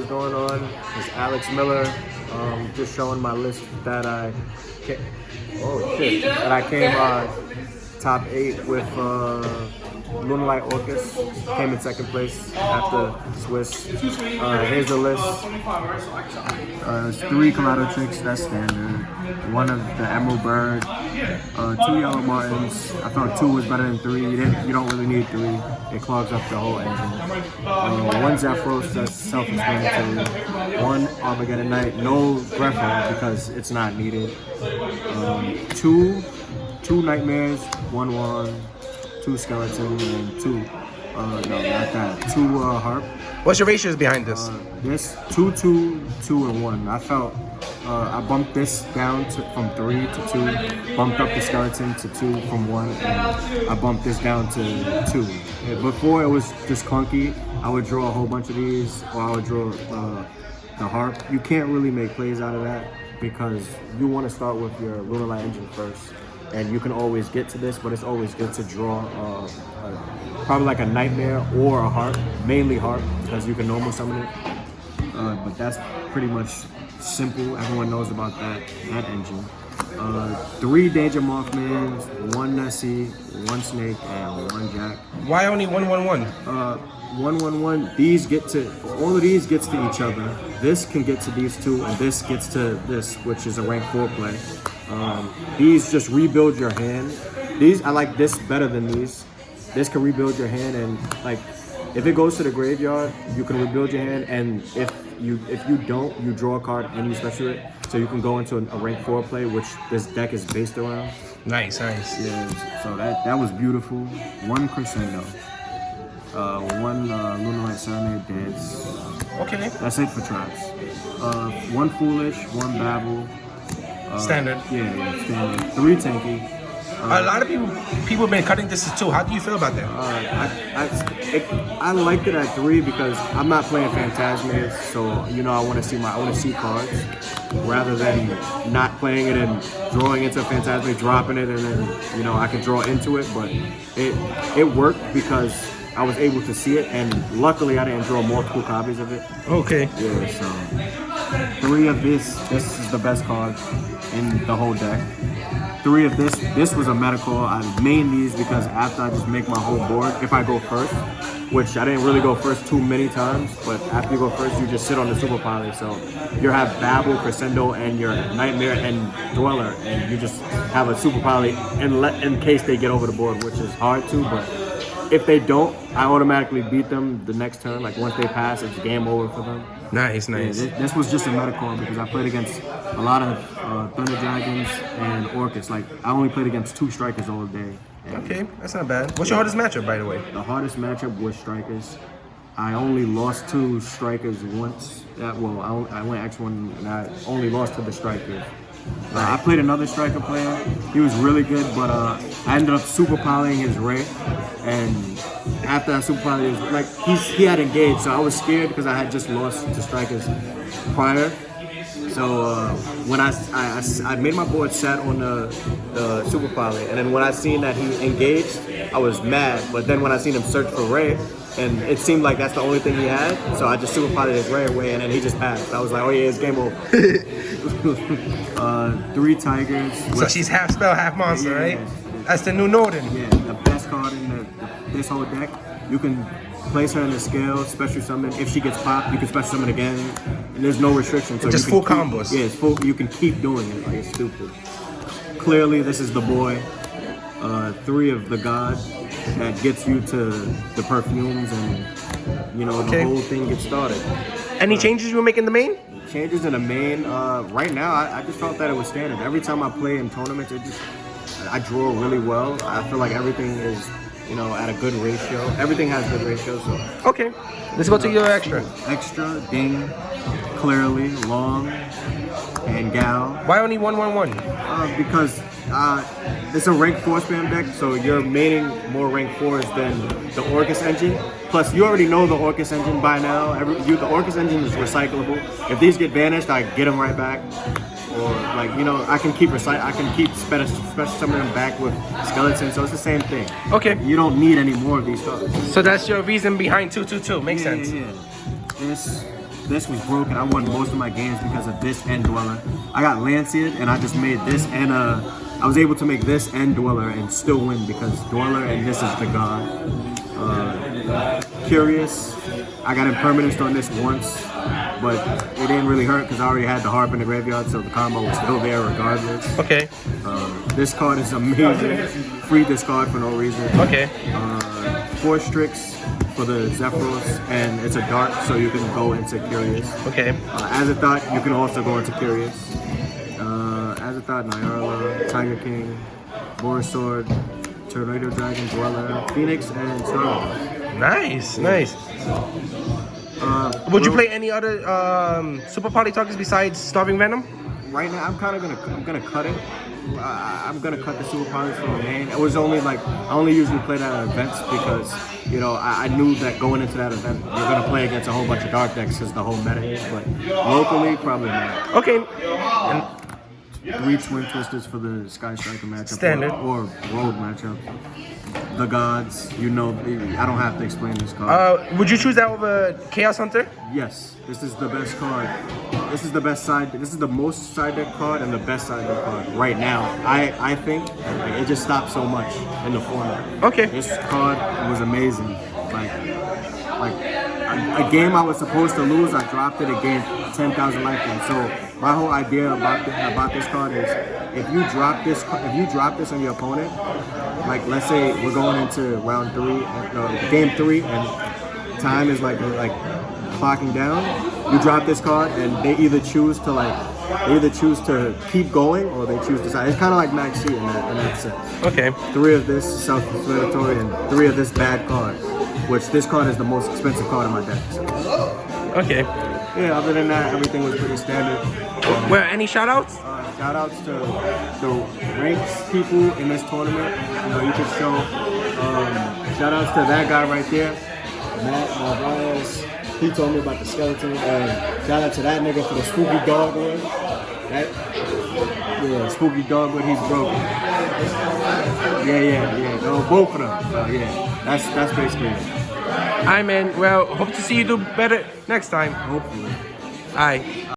going on? It's Alex Miller. Just showing my list that I came top 8 with Lunalight Orcust. Came in second place after Swiss. Here's the list. 3 Colorado Tricks, that's standard. 1 of the Emerald Bird. 2 Yellow Martins. I thought 2 was better than 3. You don't really need 3. It clogs up the whole engine. 1 Zephyros, that's self-explanatory. 1 Armageddon Night, no Greffel because it's not needed. 2 Nightmares, 1 Wand, 2 Skeleton, and 2 Harp. What's your ratios behind this? This 2, 2, 2, and 1. I felt I bumped this down from 3 to 2, bumped up the Skeleton to 2 from 1, and I bumped this down to 2. Before it was just clunky. I would draw a whole bunch of these, or I would draw the Harp. You can't really make plays out of that because you want to start with your Lunalight engine first. And you can always get to this, but it's always good to draw probably like a Nightmare or a Harp, mainly Harp, because you can normal summon it. But that's pretty much simple. Everyone knows about that engine. 3 Danger Mothmans, 1 Nessie, 1 Snake, and 1 Jack. Why only 1, 1, 1? 1, 1, 1. These get to all of these gets to each other. This can get to these 2, and this gets to this, which is a rank 4 play. These just rebuild your hand. These, I like this better than these. This can rebuild your hand, and like if it goes to the graveyard, you can rebuild your hand, and if you don't, you draw a card and you special it, so you can go into a rank 4 play, which this deck is based around. Nice. Yeah, so that was beautiful. 1 Crescendo, 1 Lunalight Serenade Dance. Okay. That's it for traps. 1 Foolish, 1 Babble. Standard. Yeah, standard. 3 Tanky. A lot of people have been cutting this to 2. How do you feel about that? I liked it at 3 because I'm not playing Phantasmids, so I want to see cards rather than not playing it and drawing into Phantasmid, dropping it, and then I can draw into it. But it worked because I was able to see it, and luckily I didn't draw multiple copies of it. Okay. Yeah, so 3 of this is the best card in the whole deck. 3 of this was a meta call. I main these because after I just make my whole board, if I go first, which I didn't really go first too many times, but after you go first, you just sit on the Super Pilot. So you have Babel, Crescendo, and your Nightmare and Dweller, and you just have a Super Pilot in case they get over the board, which is hard to, but if they don't, I automatically beat them the next turn. Like once they pass, it's game over for them. Nice. Yeah, this was just a meta call because I played against a lot of Thunder Dragons and Orcust. Like I only played against 2 strikers all day. Okay, that's not bad. What's your hardest matchup, by the way? The hardest matchup was strikers. I only lost 2 strikers once. I went X1 and I only lost to the strikers. I played another striker player. He was really good, but I ended up super piling his Ray, and after I super piled his, like he had engaged, so I was scared because I had just lost to strikers prior. So when I made my board sat on the super pilot, and then when I seen that he engaged, I was mad. But then when I seen him search for Ray, and it seemed like that's the only thing he had, so I just super piloted his Ray away, and then he just passed. I was like, oh yeah, it's game over. 3 Tigers. So she's half spell, half monster, right? That's the new Norden. Yeah, the best card in this whole deck. You can place her in the scale, special summon. If she gets popped, you can special summon again. And there's no restriction. So just full combos. Yeah, it's full. You can keep doing it. Like it's stupid. Clearly, this is the boy. 3 of the god that gets you to the perfumes, and the whole thing gets started. Any changes you were making in the main? Changes in the main. Right now, I just felt that it was standard. Every time I play in tournaments, I draw really well. I feel like everything is, at a good ratio. Everything has good ratios. So. Okay, let's go to your extra. Extra, ding, clearly, long, and gal. Why only 1, 1, 1? Because it's a rank 4 spam deck, so you're maining more rank 4s than the Orcust engine. Plus, you already know the Orcust engine by now. The Orcust engine is recyclable. If these get banished, I get them right back. Or I can keep special summoning them back with Skeleton, so it's the same thing. Okay. You don't need any more of these cards. So that's your reason behind 2, 2, 2. Makes sense. Yeah. this was broken. I won most of my games because of this and Dweller. I got Lanced and I just made this and I was able to make this and Dweller and still win because Dweller and this is the god. Curious, I got impermanence on this once, but it didn't really hurt because I already had the harp in the graveyard, so the combo was still there regardless. Okay. This card is amazing. Free this card for no reason. Okay. 4 Strix for the Zephyros, and it's a dark, so you can go into Curious. Okay. As a thought, you can also go into Curious. As a thought, Nyarla, Tiger King, Boris Sword, Tornado Dragon, Dweller, Phoenix, and Starlight. Nice, nice. Would you play any other Super Poly targets besides Starving Venom? Right now, I'm gonna cut it. I'm gonna cut the Super Powers from the main. It was only like I only usually play that at events because you know I knew that going into that event you're gonna play against a whole bunch of dark decks because the whole meta is. But locally, probably not. Okay. And 3 Twin Twisters for the Sky Striker matchup. Standard. Or Road matchup. The gods, you know, I don't have to explain this card. would you choose that over Chaos Hunter? Yes, this is the best card. This is the best side. This is the most side deck card and the best side deck card right now. I think like, it just stopped so much in the format. Okay. This card was amazing. Like a game I was supposed to lose, I dropped it. It gained 10,000 life points. So my whole idea about this card is if you drop this on your opponent, like let's say we're going into round 3, game 3, and time is like clocking down. You drop this card, and they either choose to keep going or they choose to side. It's kind of like Max C in that sense. Okay. 3 of this self-explanatory and 3 of this bad card, which this card is the most expensive card in my deck. So. Okay. Yeah, other than that, everything was pretty standard. Well, any shout-outs? Shout-outs to the ranks people in this tournament. You know, you could show shout-outs to that guy right there, Matt Narvaez. He told me about the skeleton. Shout out to that nigga for the spooky dogwood. Spooky dogwood, he's broken. Yeah. No, both of them. Yeah, that's basically it. Alright, man. Well, hope to see you do better next time. Hopefully. Alright.